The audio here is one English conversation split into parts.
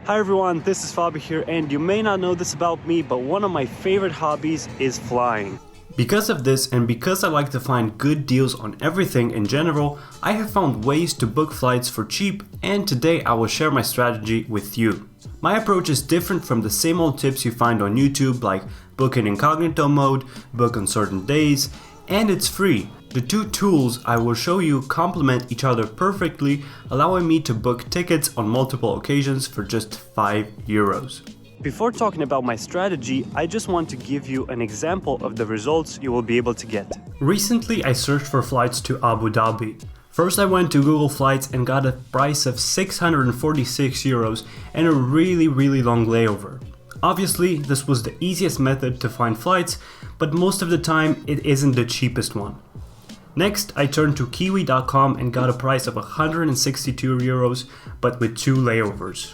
Hi everyone, this is Fabi here, and you may not know this about me, but one of my favorite hobbies is flying. Because of this, and because I like to find good deals on everything in general, I have found ways to book flights for cheap, and today I will share my strategy with you. My approach is different from the same old tips you find on YouTube, like book in incognito mode, book on certain days, and it's free. The two tools I will show you complement each other perfectly, allowing me to book tickets on multiple occasions for just €5. Before talking about my strategy, I just want to give you an example of the results you will be able to get. Recently, I searched for flights to Abu Dhabi. First, I went to Google Flights and got a price of €646 and a really long layover. Obviously, this was the easiest method to find flights, but most of the time it isn't the cheapest one. Next, I turned to Kiwi.com and got a price of €162, but with 2 layovers.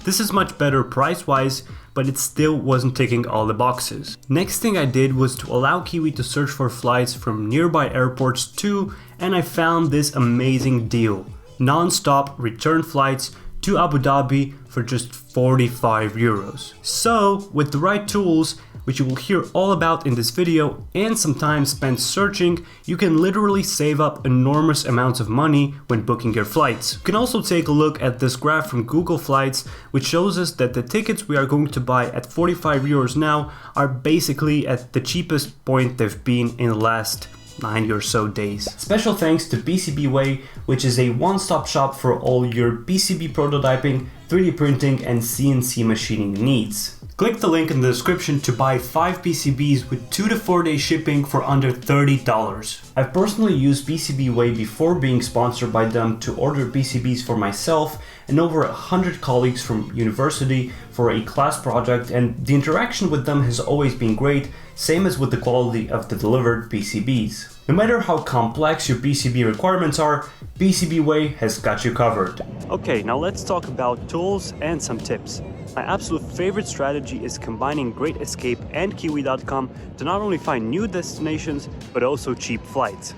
This is much better price-wise, but it still wasn't ticking all the boxes. Next thing I did was to allow Kiwi to search for flights from nearby airports too, and I found this amazing deal. Non-stop return flights to Abu Dhabi for just €45. So, with the right tools, which you will hear all about in this video, and some time spent searching, you can literally save up enormous amounts of money when booking your flights. You can also take a look at this graph from Google Flights, which shows us that the tickets we are going to buy at €45 now are basically at the cheapest point they've been in the last 90 or so days. Special thanks to PCBWay, which is a one-stop shop for all your PCB prototyping, 3D printing and CNC machining needs. Click the link in the description to buy 5 PCBs with 2 to 4 day shipping for under $30. I've personally used PCBWay before being sponsored by them to order PCBs for myself and over 100 colleagues from university for a class project, and the interaction with them has always been great, same as with the quality of the delivered PCBs. No matter how complex your PCB requirements are, PCBWay has got you covered. Okay, now let's talk about tools and some tips. My absolute favorite strategy is combining Greatescape and Kiwi.com to not only find new destinations, but also cheap flights.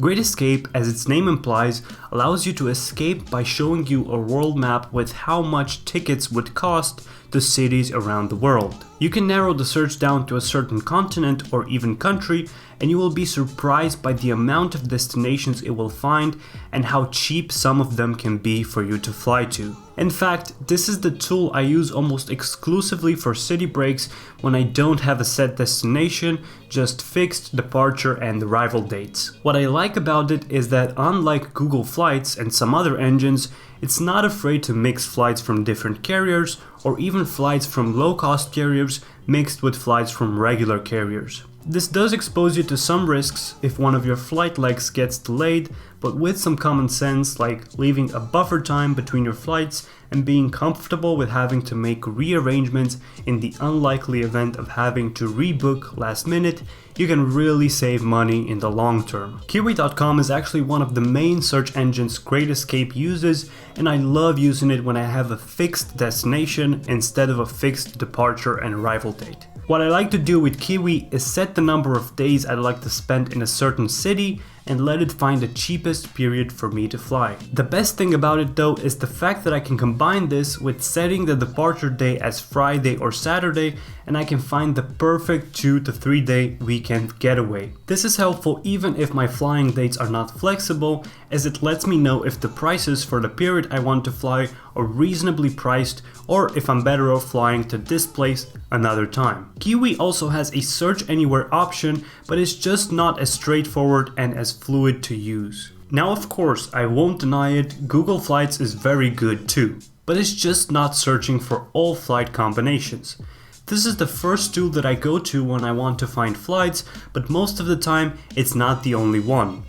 Greatescape, as its name implies, allows you to escape by showing you a world map with how much tickets would cost to cities around the world. You can narrow the search down to a certain continent or even country, and you will be surprised by the amount of destinations it will find and how cheap some of them can be for you to fly to. In fact, this is the tool I use almost exclusively for city breaks when I don't have a set destination, just fixed departure and arrival dates. What I like about it is that unlike Google Flights and some other engines, it's not afraid to mix flights from different carriers or even flights from low-cost carriers mixed with flights from regular carriers. This does expose you to some risks if one of your flight legs gets delayed, but with some common sense, like leaving a buffer time between your flights and being comfortable with having to make rearrangements in the unlikely event of having to rebook last minute, you can really save money in the long term. Kiwi.com is actually one of the main search engines Greatescape uses, and I love using it when I have a fixed destination instead of a fixed departure and arrival date. What I like to do with Kiwi is set the number of days I'd like to spend in a certain city and let it find the cheapest period for me to fly. The best thing about it though is the fact that I can combine this with setting the departure day as Friday or Saturday, and I can find the perfect 2 to 3 day weekend getaway. This is helpful even if my flying dates are not flexible, as it lets me know if the prices for the period I want to fly are reasonably priced, or if I'm better off flying to this place another time. Kiwi also has a search anywhere option, but it's just not as straightforward and as fluid to use. Now of course, I won't deny it, Google Flights is very good too, but it's just not searching for all flight combinations. This is the first tool that I go to when I want to find flights, but most of the time it's not the only one.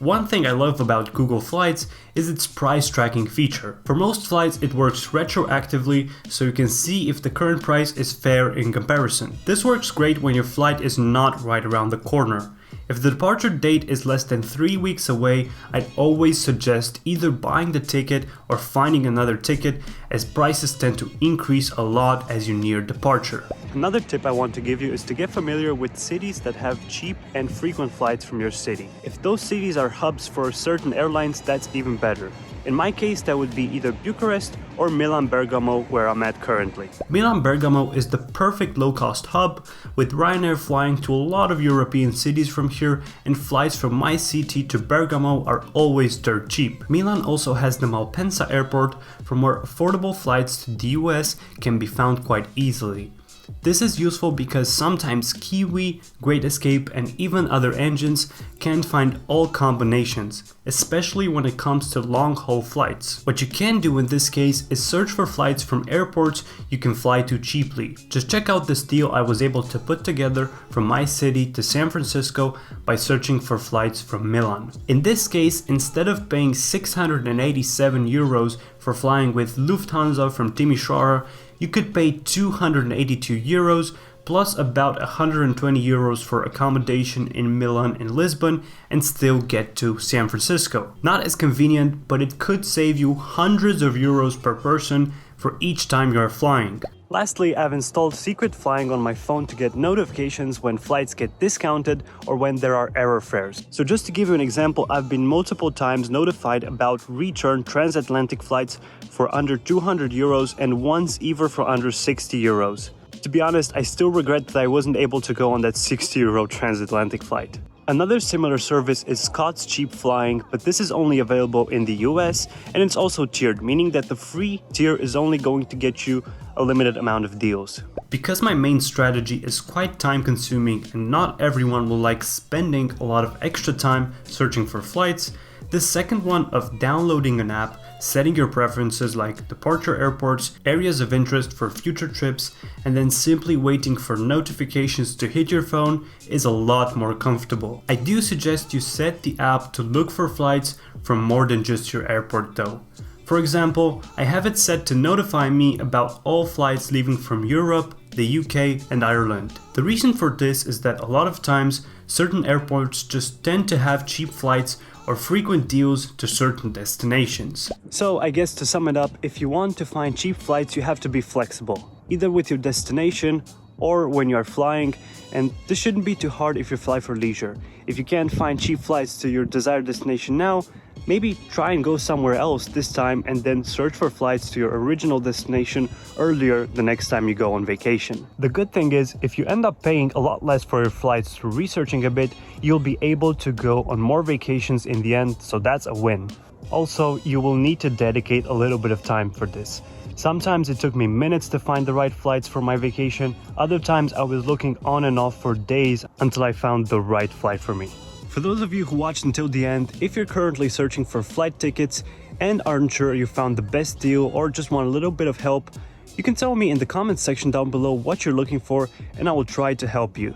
One thing I love about Google Flights is its price tracking feature. For most flights it works retroactively, so you can see if the current price is fair in comparison. This works great when your flight is not right around the corner. If the departure date is less than 3 weeks away, I'd always suggest either buying the ticket or finding another ticket, as prices tend to increase a lot as you near departure. Another tip I want to give you is to get familiar with cities that have cheap and frequent flights from your city. If those cities are hubs for certain airlines, that's even better. In my case, that would be either Bucharest or Milan Bergamo, where I'm at currently. Milan Bergamo is the perfect low-cost hub, with Ryanair flying to a lot of European cities from here, and flights from my city to Bergamo are always dirt cheap. Milan also has the Malpensa airport, from where affordable flights to the US can be found quite easily. This is useful because sometimes Kiwi, Greatescape and even other engines can't find all combinations, especially when it comes to long-haul flights. What you can do in this case is search for flights from airports you can fly to cheaply. Just check out this deal I was able to put together from my city to San Francisco by searching for flights from Milan. In this case, instead of paying 687 euros for flying with Lufthansa from Timisoara, you could pay 282 euros plus about 120 euros for accommodation in Milan and Lisbon and still get to San Francisco. Not as convenient, but it could save you hundreds of euros per person for each time you are flying. Lastly, I've installed Secret Flying on my phone to get notifications when flights get discounted or when there are error fares. So just to give you an example, I've been multiple times notified about return transatlantic flights for under 200 euros and once even for under 60 euros. To be honest, I still regret that I wasn't able to go on that 60 euro transatlantic flight. Another similar service is Scott's Cheap Flying, but this is only available in the US and it's also tiered, meaning that the free tier is only going to get you a limited amount of deals. Because my main strategy is quite time consuming and not everyone will like spending a lot of extra time searching for flights, the second one of downloading an app, setting your preferences like departure airports, areas of interest for future trips, and then simply waiting for notifications to hit your phone is a lot more comfortable. I do suggest you set the app to look for flights from more than just your airport though. For example, I have it set to notify me about all flights leaving from Europe, the UK and Ireland. The reason for this is that a lot of times certain airports just tend to have cheap flights or frequent deals to certain destinations. So I guess to sum it up, if you want to find cheap flights, you have to be flexible, either with your destination or when you are flying, and this shouldn't be too hard if you fly for leisure. If you can't find cheap flights to your desired destination now, maybe try and go somewhere else this time and then search for flights to your original destination earlier the next time you go on vacation. The good thing is, if you end up paying a lot less for your flights through researching a bit, you'll be able to go on more vacations in the end, so that's a win. Also, you will need to dedicate a little bit of time for this. Sometimes it took me minutes to find the right flights for my vacation, other times I was looking on and off for days until I found the right flight for me. For those of you who watched until the end, if you're currently searching for flight tickets and aren't sure you found the best deal or just want a little bit of help, you can tell me in the comments section down below what you're looking for and I will try to help you.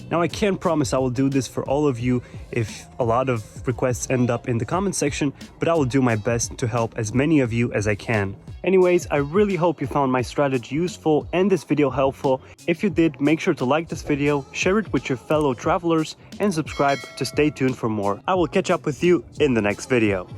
Now I can't promise I will do this for all of you if a lot of requests end up in the comment section, but I will do my best to help as many of you as I can. Anyways, I really hope you found my strategy useful and this video helpful. If you did, make sure to like this video, share it with your fellow travelers, and subscribe to stay tuned for more. I will catch up with you in the next video.